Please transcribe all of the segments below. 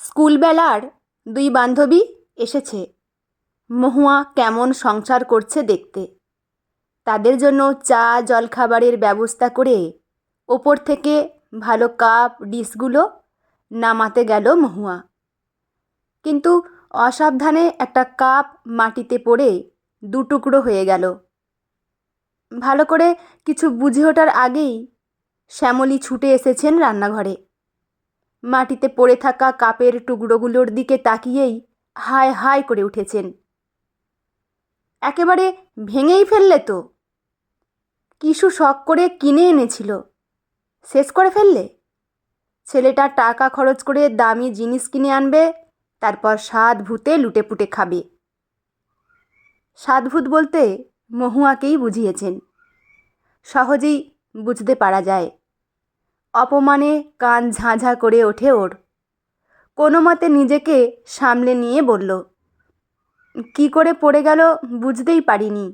স্কুলবেলার দুই বান্ধবী এসেছে মহুয়া কেমন সংসার করছে দেখতে। তাদের জন্য চা জলখাবারের ব্যবস্থা করে ওপর থেকে ভালো কাপ ডিশগুলো নামাতে গেল মহুয়া। কিন্তু অসাবধানে একটা কাপ মাটিতে পড়ে দুটুকরো হয়ে গেল। ভালো করে কিছু বুঝে ওঠার আগেই শ্যামলী ছুটে এসেছেন রান্নাঘরে। মাটিতে পড়ে থাকা কাপের টুকরোগুলোর দিকে তাকিয়েই হায় হায় করে উঠেছেন। একেবারে ভেঙেই ফেললে তো। কিশু শখ করে কিনে এনেছিল, শেষ করে ফেললে। ছেলেটা টাকা খরচ করে দামি জিনিস কিনে আনবে, তারপর স্বাদ ভূতে লুটেপুটে খাবে। স্বাদভূত বলতে মহুয়াকেই বুঝিয়েছেন। সহজেই বুঝতে পারা যায়। অপমানে কান ঝাঁঝা করে ওঠে ওর। কোনো মতে নিজেকে সামলে নিয়ে বলল, কি করে পড়ে গেল বুঝতেই পারিনি।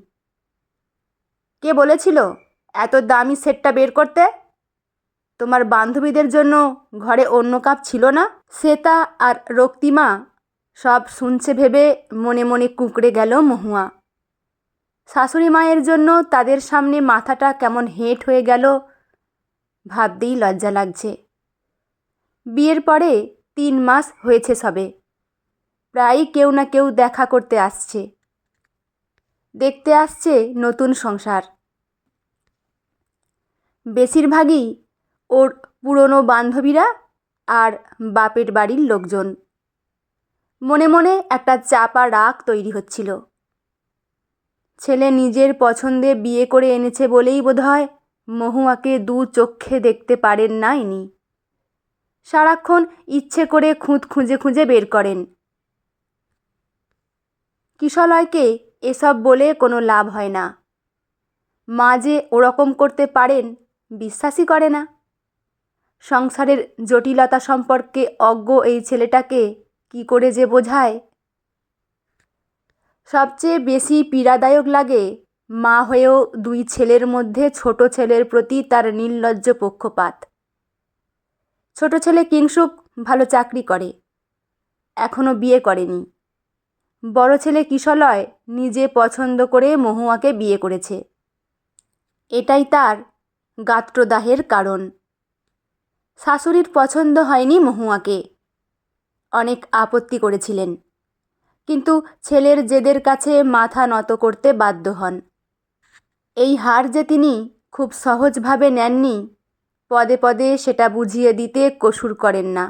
কে বলেছিল এত দামি সেটটা বের করতে? তোমার বান্ধবীদের জন্য ঘরে অন্য কাপ ছিল না? শ্বেতা আর রক্তিমা সব শুনছে ভেবে মনে মনে কুঁকড়ে গেল মহুয়া। শাশুড়ি মায়ের জন্য তাদের সামনে মাথাটা কেমন হেঁট হয়ে গেল ভাবতেই লজ্জা লাগছে। বিয়ের পরে 3 মাস হয়েছে সবে। প্রায়ই কেউ না কেউ দেখা করতে আসছে, দেখতে আসছে নতুন সংসার। বেশিরভাগই ওর পুরনো বান্ধবীরা আর বাপের বাড়ির লোকজন। মনে মনে একটা চাপা রাগ তৈরি হচ্ছিল। ছেলে নিজের পছন্দে বিয়ে করে এনেছে বলেই বোধহয় মহুয়াকে দু চক্ষে দেখতে পারেন না ইনি। সারাক্ষণ ইচ্ছে করে খুঁত খুঁজে খুঁজে বের করেন। কিশলয়কে এসব বলে কোনো লাভ হয় না। মা যে ওরকম করতে পারেন বিশ্বাসই করে না। সংসারের জটিলতা সম্পর্কে অজ্ঞ এই ছেলেটাকে কি করে যে বোঝায়। সবচেয়ে বেশি পীড়াদায়ক লাগে মা হয়েও 2 ছেলের মধ্যে ছোট ছেলের প্রতি তার নির্লজ্জ পক্ষপাত। ছোট ছেলে কিংসুক ভালো চাকরি করে, এখনও বিয়ে করেনি। বড় ছেলে কিশলয় নিজে পছন্দ করে মহুয়াকে বিয়ে করেছে। এটাই তার গাত্রদাহের কারণ। শাশুড়ির পছন্দ হয়নি মহুয়াকে, অনেক আপত্তি করেছিলেন, কিন্তু ছেলের জেদের কাছে মাথা নত করতে বাধ্য হন। এই হার যে তিনি খুব সহজভাবে নেননি, পদে পদে সেটা বুঝিয়ে দিতে কসুর করেন না।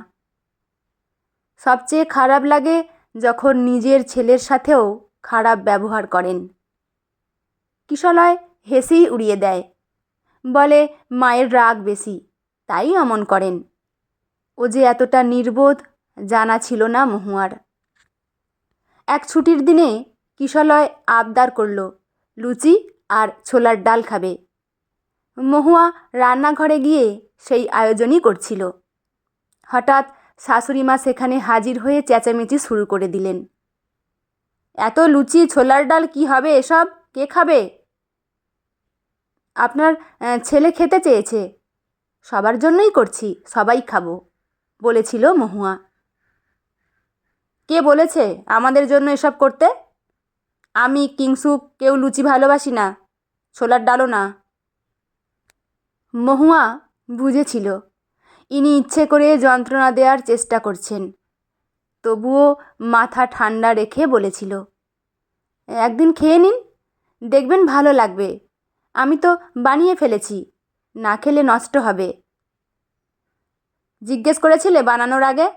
সবচেয়ে খারাপ লাগে যখন নিজের ছেলের সাথেও খারাপ ব্যবহার করেন। কিশলয় হেসেই উড়িয়ে দেয়, বলে মায়ের রাগ বেশি, তাই অমন করেন। ও যে এতটা নির্বোধ জানা ছিল না মহুয়ার। এক ছুটির দিনে কিশলয় আবদার করল লুচি আর ছোলার ডাল খাবে। মহুয়া রান্নাঘরে গিয়ে সেই আয়োজনই করছিল। হঠাৎ শাশুড়িমা সেখানে হাজির হয়ে চেঁচামেচি শুরু করে দিলেন, এত লুচি ছোলার ডাল কি হবে এসব? কে খাবে? আপনার ছেলে খেতে চেয়েছে, সবার জন্যই করছি, সবাই খাবো বলেছিল মহুয়া। কে বলেছে আমাদের জন্য এসব করতে? আমি কিংসুক কেউ লুচি ভালোবাসি না, ছোলার ডালও না। মহুয়া বুঝেছিল ইনি ইচ্ছে করে যন্ত্রণা দেওয়ার চেষ্টা করছেন, তবুও মাথা ঠান্ডা রেখে বলেছিল, একদিন খেয়ে নিন, দেখবেন ভালো লাগবে। আমি তো বানিয়ে ফেলেছি, না খেলে নষ্ট হবে। জিজ্ঞেস করেছিলে বানানোর আগে?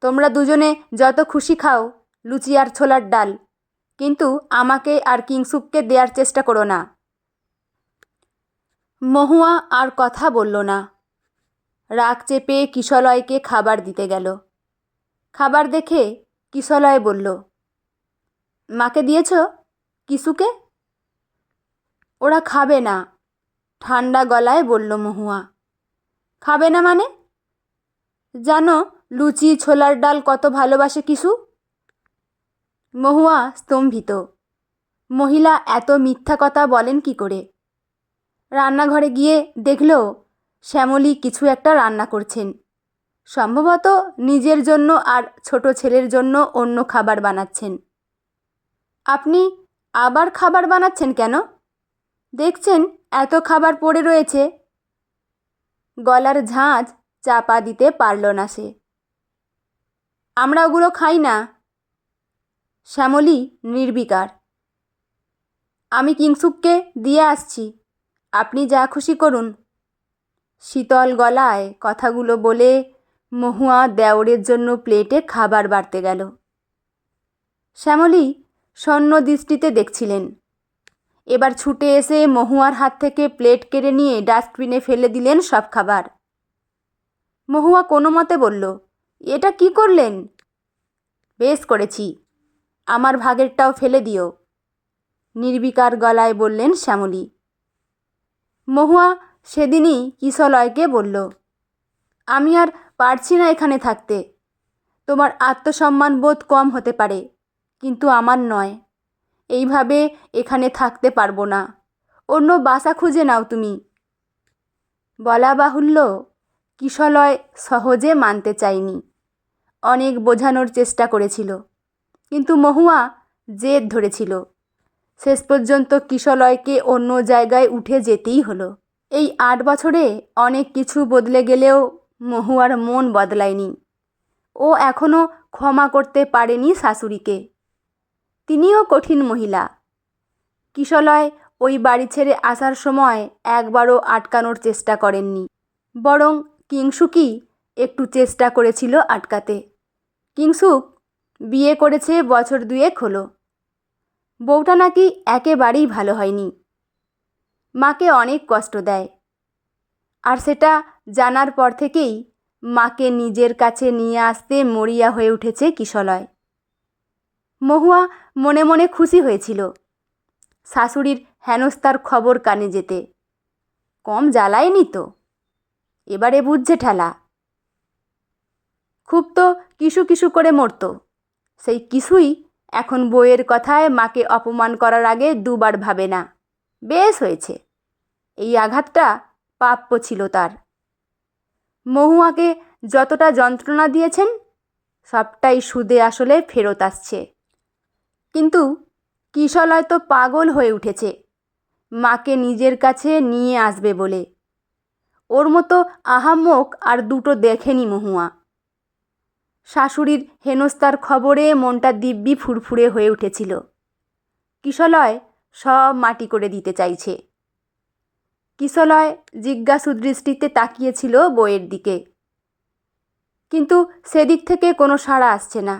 তোমরা দুজনে যত খুশি খাও লুচি আর ছোলার ডাল, কিন্তু আমাকে আর কিংসুককে দেওয়ার চেষ্টা করো না। মহুয়া আর কথা বলল না। রাগ চেপে কিশলয়কে খাবার দিতে গেল। খাবার দেখে কিশলয় বলল, মাকে দিয়েছ? কিশুকে? ওরা খাবে না, ঠান্ডা গলায় বলল মহুয়া। খাবে না মানে? জানো লুচি ছোলার ডাল কত ভালোবাসে কিশু? মহুয়া স্তম্ভিত। মহিলা এত মিথ্যা কথা বলেন কি করে? রান্নাঘরে গিয়ে দেখল শ্যামলী কিছু একটা রান্না করছেন। সম্ভবত নিজের জন্য আর ছোট ছেলের জন্য অন্য খাবার বানাচ্ছেন। আপনি আবার খাবার বানাচ্ছেন কেন? দেখছেন এত খাবার পড়ে রয়েছে। গলার ঝাঁঝ চাপা দিতে পারল না সে। আমরা ওগুলো খাই না। শ্যামলী নির্বিকার। আমি কিংসুককে দিয়ে আসছি, আপনি যা খুশি করুন। শীতল গলায় কথাগুলো বলে মহুয়া দেওরের জন্য প্লেটে খাবার বাড়তে গেল। শ্যামলী শূন্য দৃষ্টিতে দেখছিলেন। এবার ছুটে এসে মহুয়ার হাত থেকে প্লেট কেড়ে নিয়ে ডাস্টবিনে ফেলে দিলেন সব খাবার। মহুয়া কোনো মতে বলল, এটা কি করলেন? বেশ করেছি, আমার ভাগেরটাও ফেলে দিও, নির্বিকার গলায় বললেন শ্যামলী। মহুয়া সেদিনই কিশলয়কে বলল, আমি আর পারছি না এখানে থাকতে। তোমার আত্মসম্মান বোধ কম হতে পারে, কিন্তু আমার নয়। এইভাবে এখানে থাকতে পারবো না, অন্য বাসা খুঁজে নাও তুমি। বলা বাহুল্য, কিশলয় সহজে মানতে চায়নি। অনেক বোঝানোর চেষ্টা করেছিল, কিন্তু মহুয়া জেদ ধরেছিল। শেষ পর্যন্ত কিশলয়কে অন্য জায়গায় উঠে যেতেই হলো। এই 8 বছরে অনেক কিছু বদলে গেলেও মহুয়ার মন বদলায়নি। ও এখনও ক্ষমা করতে পারেনি শাশুড়িকে। তিনিও কঠিন মহিলা। কিশলয় ওই বাড়ি ছেড়ে আসার সময় একবারও আটকানোর চেষ্টা করেননি, বরং কিংসুকই একটু চেষ্টা করেছিল আটকাতে। কিংসুক বিয়ে করেছে বছর 2 হলো। বউটা নাকি একেবারেই ভালো হয়নি, মাকে অনেক কষ্ট দেয়। আর সেটা জানার পর থেকেই মাকে নিজের কাছে নিয়ে আসতে মরিয়া হয়ে উঠেছে কিশলয়। মহুয়া মনে মনে খুশি হয়েছিল শাশুড়ির হেনস্থার খবর কানে যেতে। কম জ্বালায়নি তো, এবারে বুঝছে ঠেলা। খুব তো কিসু কিসু করে মরত, সেই কিছুই এখন বইয়ের কথায় মাকে অপমান করার আগে 2 বার ভাবে না। বেশ হয়েছে, এই আঘাতটা প্রাপ্য ছিল তার। মহুয়াকে যতটা যন্ত্রণা দিয়েছেন সবটাই সুদে আসলে ফেরত আসছে। কিন্তু কিশলয় তো পাগল হয়ে উঠেছে মাকে নিজের কাছে নিয়ে আসবে বলে। ওর মতো আহাম্মক আর দুটো দেখেনি মহুয়া। শাশুড়ির হেনস্থার খবরে মনটা দিব্যি ফুরফুরে হয়ে উঠেছিল। কিশলয় সব মাটি করে দিতে চাইছে। কিশলয় জিজ্ঞাসু দৃষ্টিতে তাকিয়েছিল বইয়ের দিকে, কিন্তু সেদিক থেকে কোনো সাড়া আসছে না।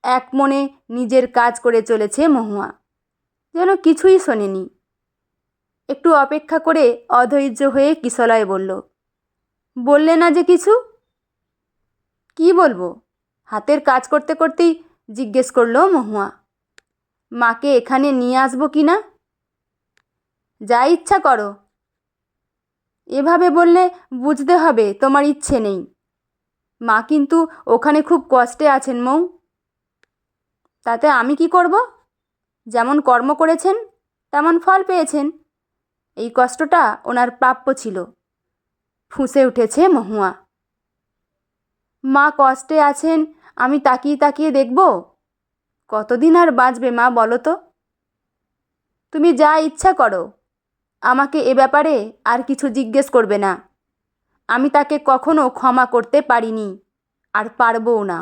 এক মনে নিজের কাজ করে চলেছে মহুয়া, যেন কিছুই শোনেনি। একটু অপেক্ষা করে অধৈর্য হয়ে কিশলয় বলল, বললে না যে কিছু? কি বলবো, হাতের কাজ করতে করতেই জিজ্ঞেস করলো মহুয়া। মাকে এখানে নিয়ে আসবো কি না? যা ইচ্ছা করো। এভাবে বললে বুঝতে হবে তোমার ইচ্ছে নেই। মা কিন্তু ওখানে খুব কষ্টে আছেন মৌ। তাতে আমি কি করব? যেমন কর্ম করেছেন তেমন ফল পেয়েছেন। এই কষ্টটা ওনার প্রাপ্য ছিল। ফুঁসে উঠেছে মহুয়া। মা কষ্টে আছেন আমি তাকিয়ে তাকিয়ে দেখব? কতদিন আর বাঁচবে মা বলো তো? তুমি যা ইচ্ছা করো, আমাকে এ ব্যাপারে আর কিছু জিজ্ঞেস করবে না। আমি তাকে কখনো ক্ষমা করতে পারিনি, আর পারবও না।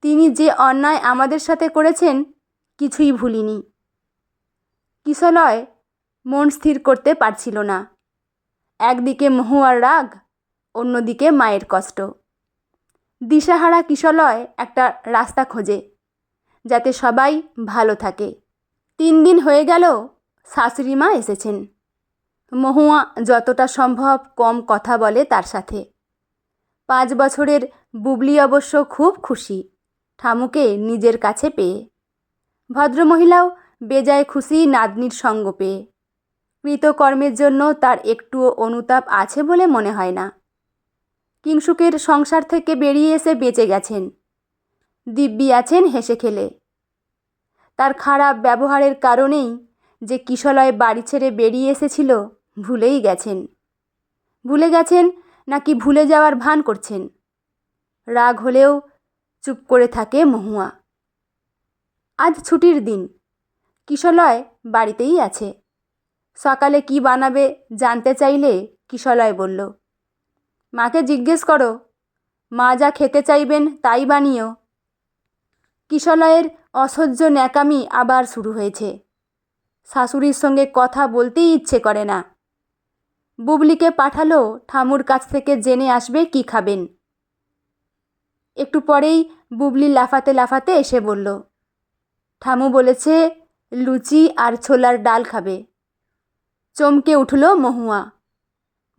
তিনি যে অন্যায় আমাদের সাথে করেছেন কিছুই ভুলিনি। কিশলয় মন স্থির করতে পারছিল না। একদিকে মহুয়ার রাগ, অন্যদিকে মায়ের কষ্ট। দিশাহারা কিশলয় একটা রাস্তা খোঁজে যাতে সবাই ভালো থাকে। 3 দিন হয়ে গেল শাশুড়ি মা এসেছেন। মহুয়া যতটা সম্ভব কম কথা বলে তার সাথে। 5 বছরের বুবলি অবশ্য খুব খুশি ঠামুকে নিজের কাছে পেয়ে। ভদ্রমহিলাও বেজায় খুশি নাতনির সঙ্গ পেয়ে। কৃতকর্মের জন্য তার একটুও অনুতাপ আছে বলে মনে হয় না। কিংসুকের সংসার থেকে বেরিয়ে এসে বেঁচে গেছেন, দিব্যি আছেন হেসে খেলে। তার খারাপ ব্যবহারের কারণেই যে কিশলয় বাড়ি ছেড়ে বেরিয়ে এসেছিল ভুলেই গেছেন। ভুলে গেছেন নাকি ভুলে যাওয়ার ভান করছেন রাগ হলেও চুপ করে থাকে মহুয়া। আজ ছুটির দিন, কিশলয় বাড়িতেই আছে। সকালে কি বানাবে জানতে চাইলে কিশলয় বলল, মাকে জিজ্ঞেস করো, মা যা খেতে চাইবেন তাই বানিও। কিশলয়ের অসহ্য ন্যাকামি আবার শুরু হয়েছে। শাশুড়ির সঙ্গে কথা বলতেই ইচ্ছে করে না। বুবলিকে পাঠালো ঠামুর কাছ থেকে জেনে আসবে কি খাবেন। একটু পরেই বুবলি লাফাতে লাফাতে এসে বলল, ঠামু বলেছে লুচি আর ছোলার ডাল খাবে। চমকে উঠল মহুয়া।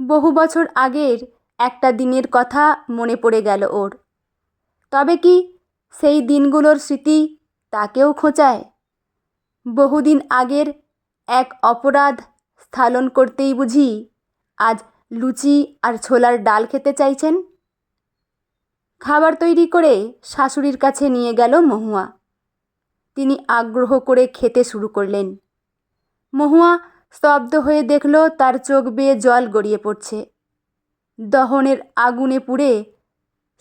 বহু বছর আগের একটা দিনের কথা মনে পড়ে গেল ওর। তবে কি সেই দিনগুলোর স্মৃতি তাকেও খোঁচায়? বহুদিন আগের এক অপরাধ স্খলন করতেই বুঝি আজ লুচি আর ছোলার ডাল খেতে চাইছেন। খাবার তৈরি করে শাশুড়ির কাছে নিয়ে গেল মহুয়া। তিনি আগ্রহ করে খেতে শুরু করলেন। মহুয়া স্তব্ধ হয়ে দেখল তার চোখ বেয়ে জল গড়িয়ে পড়ছে। দহনের আগুনে পুড়ে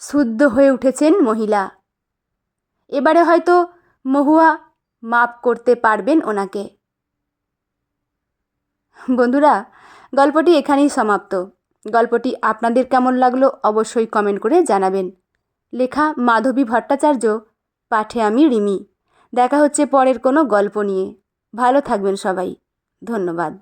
শুদ্ধ হয়ে উঠেছেন মহিলা। এবারে হয়তো মহুয়া মাপ করতে পারবেন ওনাকে। বন্ধুরা, গল্পটি এখানেই সমাপ্ত। গল্পটি আপনাদের কেমন লাগলো অবশ্যই কমেন্ট করে জানাবেন। লেখা মাধবী ভট্টাচার্য, পাঠে আমি রিমি। দেখা হচ্ছে পরের কোনো গল্প নিয়ে। ভালো থাকবেন সবাই। ধন্যবাদ।